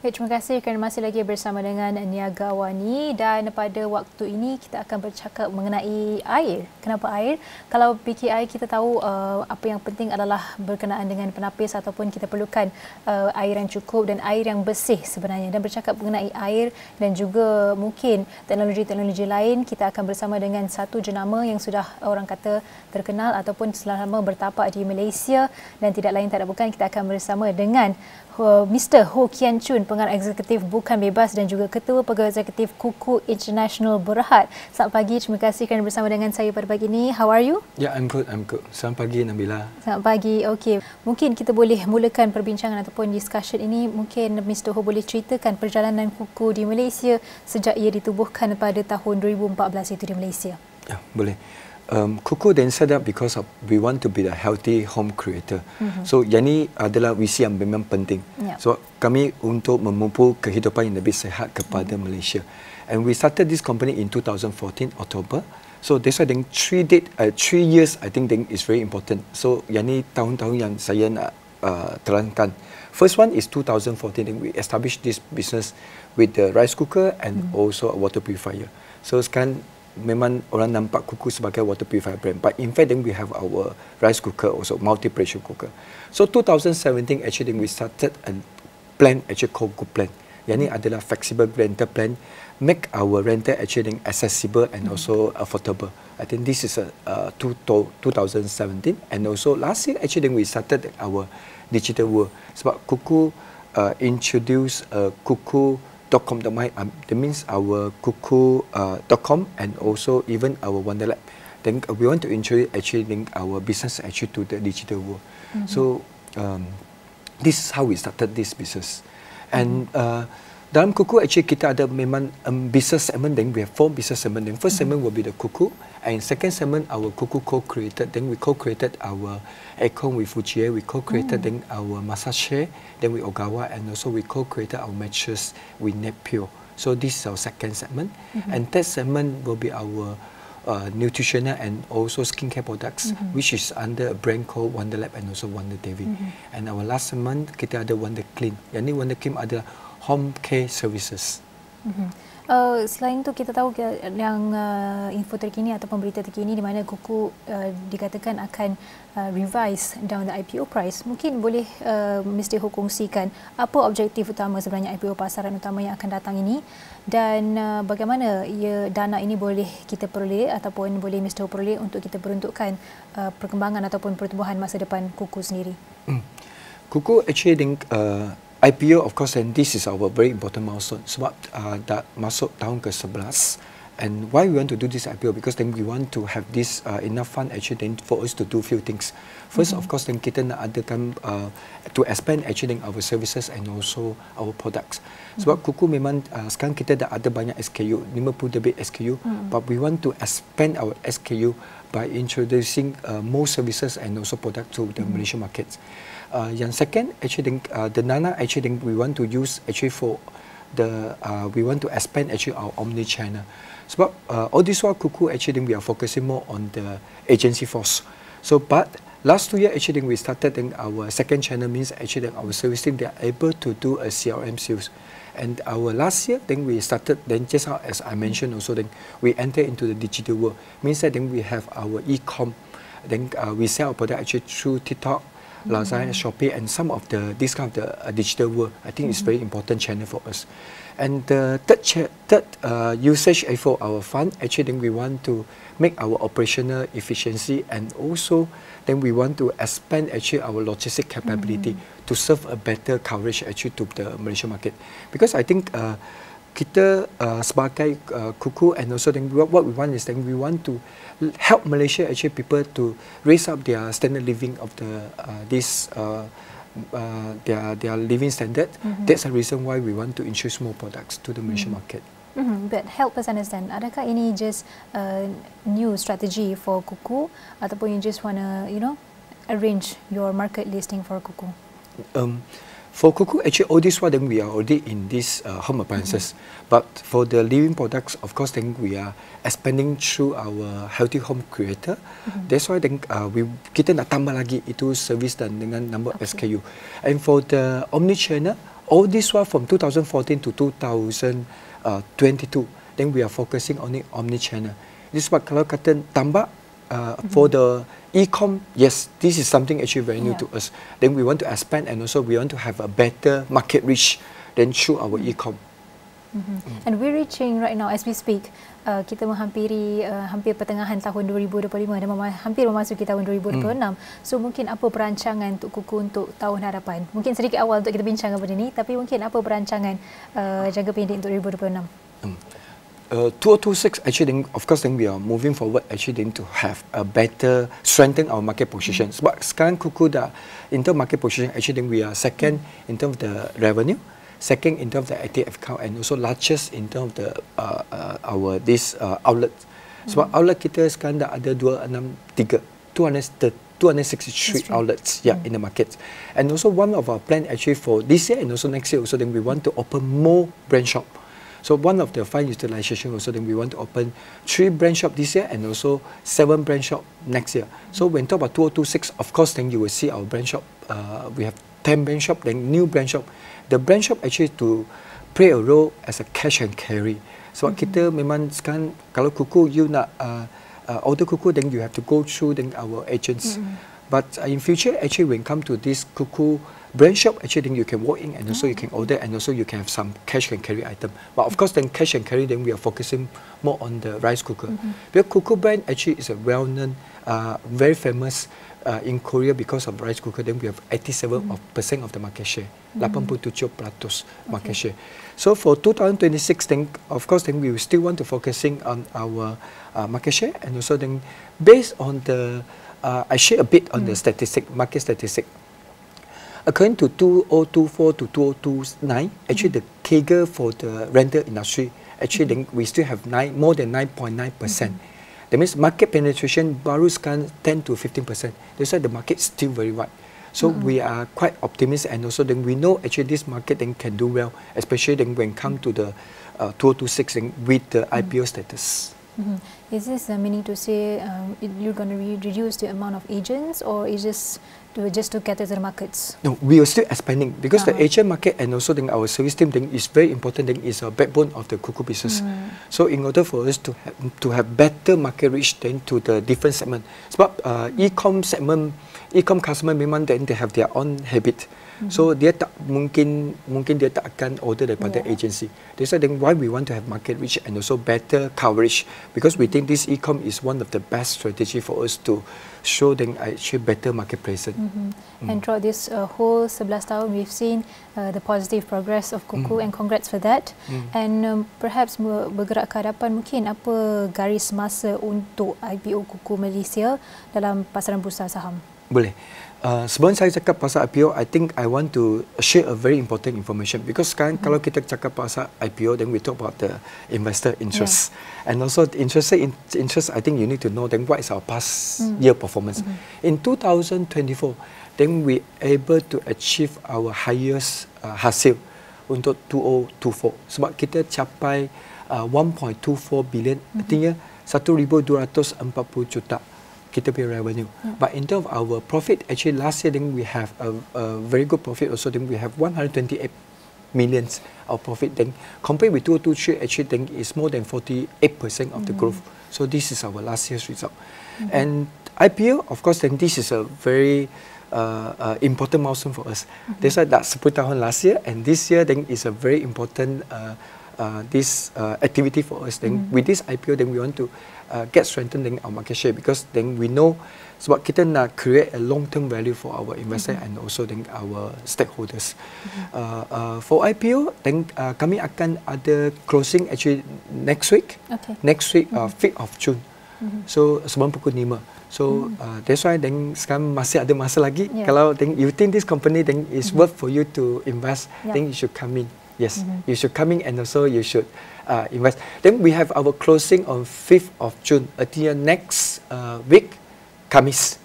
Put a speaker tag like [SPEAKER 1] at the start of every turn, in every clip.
[SPEAKER 1] Baik, terima kasih kerana masih lagi bersama dengan Niaga AWANI, dan pada waktu ini kita akan bercakap mengenai air. Kenapa air? Kalau fikir air, kita tahu apa yang penting adalah berkenaan dengan penapis ataupun kita perlukan air yang cukup dan air yang bersih sebenarnya. Dan bercakap mengenai air dan juga mungkin teknologi-teknologi lain, kita akan bersama dengan satu jenama yang sudah orang kata terkenal ataupun selama bertapak di Malaysia, dan tidak lain tak bukan kita akan bersama dengan Mr. Ho Kian Chun, Pengarah Eksekutif Bukan Bebas dan juga Ketua Pegawai Eksekutif Cuckoo International Berhad. Selamat pagi, terima kasih kerana bersama dengan saya pada pagi ini. How are you?
[SPEAKER 2] Yeah, I'm good. Selamat pagi, Nabila.
[SPEAKER 1] Selamat pagi. Okey, mungkin kita boleh mulakan perbincangan ataupun discussion ini. Mungkin Mr. Ho boleh ceritakan perjalanan Cuckoo di Malaysia sejak ia ditubuhkan pada tahun 2014 itu di Malaysia.
[SPEAKER 2] Ya, boleh. Cuckoo then set up because we want to be a healthy home creator. So, yang ni adalah visi yang memang penting. So, kami untuk memupuk kehidupan yang lebih sihat kepada Malaysia. And we started this company in 2014 October. So, that's why 3 years I think is very important. So, yang ni tahun-tahun yang saya nak terangkan. First one is 2014, then we established this business with the rice cooker and also a water purifier. So, sekarang memang orang nampak Cuckoo sebagai water purifier brand, but in fact then we have our rice cooker also, multi pressure cooker. So 2017 actually we started a plan actually called Good Plan. Yang ni adalah flexible rental plan, make our rental actually accessible and also affordable. I think this is 2017, and also last year actually we started our digital world. Sebab Cuckoo introduce Cuckoo.com. That means our Cuckoo.com and also even our Wonder Lab. Then we want to introduce actually our business actually to the digital world. So this is how we started this business. And dalam Cuckoo actually kita ada memang business segment. Then we have 4 business segment. Then first segment will be the Cuckoo, and second segment our Cuckoo co-created. Then we co-created our aircon with Fujier. We co-created then our massage chair. Then we Ogawa, and also we co-created our mattress with Nepio. So this is our second segment. And third segment will be our nutritional and also skincare products, which is under a brand called Wonder Lab and also Wonder Devi. And our last segment kita ada Wonder Clean. Yang ni Wonder Clean adalah home care services.
[SPEAKER 1] Selain itu kita tahu yang info terkini ataupun berita terkini di mana Cuckoo dikatakan akan revise down the IPO price. Mungkin boleh Mr. Ho kongsikan apa objektif utama sebenarnya IPO pasaran utama yang akan datang ini, dan bagaimana dana ini boleh kita peroleh ataupun boleh Mr. Ho peroleh untuk kita peruntukkan perkembangan ataupun pertumbuhan masa depan Cuckoo sendiri.
[SPEAKER 2] Cuckoo actually IPO, of course, and this is our very important milestone. Sebab dah masuk tahun ke-11. And why we want to do this IPO? Because then we want to have this enough fund actually then for us to do few things. First, of course, then kita nak adakan to expand actually our services and also our products. Sebab Cuckoo memang sekarang kita dah ada banyak SKU, 50 lebih SKU, but we want to expand our SKU by introducing more services and also product to the Malaysian markets. Yang second, actually, the Nana actually we want to use actually for the we want to expand actually our omni-channel. Sebab all this while Cuckoo actually we are focusing more on the agency force. So, but last 2 years actually we started our second channel, means actually our service team they are able to do a CRM sales. And our last year then we started then just as I mentioned also then we enter into the digital world. Means that then we have our e-com. Then we sell our product actually through TikTok, Lazada, Shopee, and some of this kind of the digital world. I think it's very important channel for us. And the third usage for our fund, actually then we want to make our operational efficiency, and also then we want to expand actually our logistic capability to serve a better coverage actually to the Malaysian market. Because I think kita sebagai Cuckoo, and also then what we want is then we want to help Malaysia actually people to raise up their standard living of their living standard. That's the reason why we want to introduce more products to the Malaysian market.
[SPEAKER 1] But help us understand, adakah ini just new strategy for Cuckoo ataupun you just wanna arrange your market listing for Cuckoo?
[SPEAKER 2] For Cuckoo, actually, all this while then we are already in this home appliances. But for the living products, of course, then we are expanding through our healthy home creator. That's why then kita nak tambah lagi itu service dan dengan number SKU. And for the omni-channel, all this while from 2014 to 2022, then we are focusing on the omni-channel. This is what kalau kata tambah for the e-com, yes, this is something actually very new to us. Then we want to expand and also we want to have a better market reach than through our e-com.
[SPEAKER 1] And we're reaching right now as we speak. Kita menghampiri hampir pertengahan tahun 2025 dan hampir memasuki tahun 2026. So mungkin apa perancangan untuk Cuckoo untuk tahun hadapan? Mungkin sedikit awal untuk kita bincang benda ni, tapi mungkin apa perancangan jangka pendek untuk 2026?
[SPEAKER 2] 2026 actually then, of course then we are moving forward actually then to have a better strengthen our market position. Sebab sekarang Cuckoo dah in terms of market position actually then we are second in terms of the revenue, second in terms of the active account, and also largest in terms of the our this outlet. Sebab outlet kita sekarang dah ada 263 outlets in the market. And also one of our plan actually for this year and also next year also then we want to open more brand shop. So one of the fund utilization also then we want to open 3 brand shop this year and also 7 brand shop next year. So when talk about 2026, of course then you will see our brand shop. We have 10 brand shop, then new brand shop. The brand shop actually to play a role as a cash and carry. Sebab kita memang sekarang kalau Cuckoo you nak order Cuckoo then you have to go through then our agents. But in future actually when come to this Cuckoo brand shop, actually then you can walk in and also you can order and also you can have some cash and carry item. But of course then cash and carry then we are focusing more on the rice cooker. Because Cuckoo brand actually is a well-known, very famous in Korea because of rice cooker. Then we have 87% of the market share, 87% market share. So for 2026 then of course then we will still want to focusing on our market share and also then based on the I share a bit on the market statistic. According to 2024 to 2029, actually the CAGR for the rental industry, actually then we still have more than 9.9%. That means market penetration baru sekarang 10 to 15%. That's why the market is still very wide. So we are quite optimistic and also then we know actually this market then can do well, especially then when come to the 2026 with the IPO status.
[SPEAKER 1] Is this meaning to say you're going to reduce the amount of agents, or is this just to cater to the markets?
[SPEAKER 2] No, we are still expanding because the agent market and also then our service team then is very important. Then is a backbone of the Cuckoo business. So in order for us to have better market reach then to the different segment. Sebab e-com segment, e-com customer memang then they have their own habit. So dia tak mungkin dia tak akan order daripada agency. That's why then why we want to have market reach and also better coverage, because we think this e-com is one of the best strategy for us to show them actually better market presence.
[SPEAKER 1] And throughout this whole 11 tahun we've seen the positive progress of Cuckoo and congrats for that. And perhaps bergerak ke hadapan, mungkin apa garis masa untuk IPO Cuckoo Malaysia dalam pasaran bursa saham?
[SPEAKER 2] Boleh. Sebelum saya cakap pasal IPO, I think I want to share a very important information because sekarang kalau kita cakap pasal IPO, then we talk about the investor interest, and also the interest. I think you need to know then what is our past year performance. In 2024, then we able to achieve our highest hasil untuk 2024 sebab kita capai 1.24 billion, artinya 1,240 juta. Kita punya revenue. But in terms of our profit, actually last year then we have a very good profit also. Then we have 128 millions of profit. Then compared with 2023, actually then is more than 48% of the growth. So this is our last year's result. And IPO, of course, then this is a very important milestone for us. That's why that 10 tahun last year and this year then is a very important this activity for us. Then with this IPO, then we want to get strengthening our market share because then we know sebab kita nak create a long-term value for our investor and also then our stakeholders. For IPO, then kami akan ada closing actually next week. Next week, 5th of June. So sebelum pukul 5. So that's why then sekarang masih ada masa lagi. Kalau then you think this company then is worth for you to invest, then you should come in. Yes, you should come in and also you should invest. Then we have our closing on 5th of June. Artinya next week, Kamis,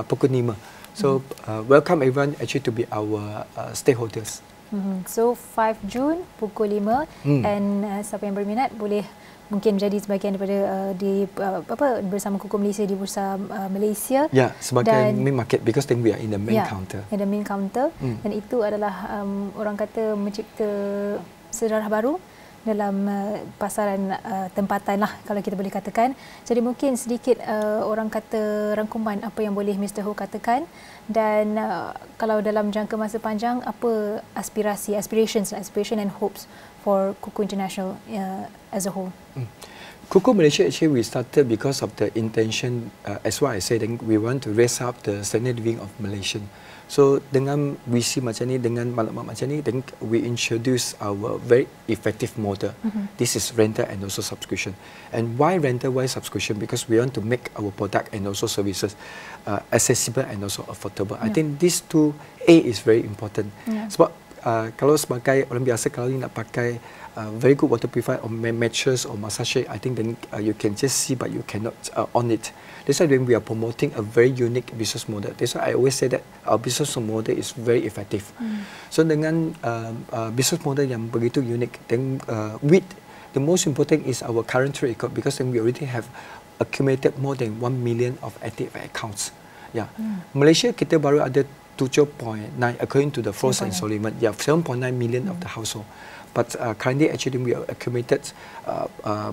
[SPEAKER 2] pukul 5. So welcome everyone actually to be our stakeholders.
[SPEAKER 1] So 5 Jun pukul 5 and siapa yang berminat boleh mungkin menjadi sebahagian daripada bersama Cuckoo Malaysia di Bursa Malaysia.
[SPEAKER 2] Ya, sebagai main market because then we are in the main counter.
[SPEAKER 1] In the main counter. Dan itu adalah orang kata mencipta sejarah baru dalam pasaran tempatan lah, kalau kita boleh katakan. Jadi mungkin sedikit orang kata rangkuman apa yang boleh Mr. Ho katakan, dan kalau dalam jangka masa panjang apa aspiration and hopes for Cuckoo International as a whole.
[SPEAKER 2] Cuckoo Malaysia actually we started because of the intention, as what I said, we want to raise up the standard living of Malaysian. So dengan visi macam ni, dengan maklumat macam ni, then we introduce our very effective model. This is rental and also subscription. And why rental, why subscription? Because we want to make our product and also services accessible and also affordable. I think these two A is very important. Sebab kalau sebagai orang biasa, kalau ni nak pakai very good water purifier or mattress or massage, I think then you can just see but you cannot on it. That's why when we are promoting a very unique business model, that's why I always say that our business model is very effective. So dengan business model yang begitu unik, then with the most important is our current track record, because then we already have accumulated more than 1 million of active accounts. Malaysia kita baru ada 7.9 according to the Frost and Sullivan. 7.9 million of the household. But currently, actually, we have accumulated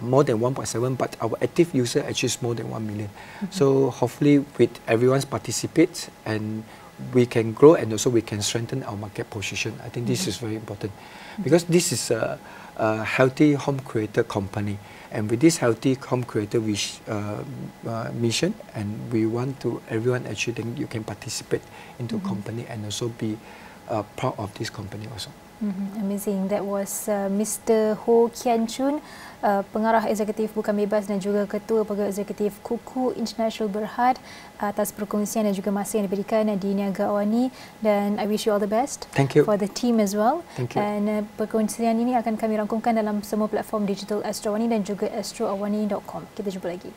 [SPEAKER 2] more than 1.7, but our active user actually is more than 1 million. So hopefully, with everyone's participate, and we can grow, and also we can strengthen our market position. I think this is very important, because this is a healthy home creator company, and with this healthy home creator mission, and we want to everyone actually then you can participate into company and also be proud of this company also.
[SPEAKER 1] Amazing. That was Mr. Ho Kian Chun, Pengarah Eksekutif Bukan Bebas dan juga Ketua Pegawai Eksekutif Cuckoo International Berhad, atas perkongsian dan juga masa yang diberikan di Niaga AWANI, dan I wish you all the best.
[SPEAKER 2] Thank you.
[SPEAKER 1] For the team as well.
[SPEAKER 2] Thank you.
[SPEAKER 1] Dan perkongsian ini akan kami rangkumkan dalam semua platform digital Astro AWANI dan juga astroawani.com. Kita jumpa lagi.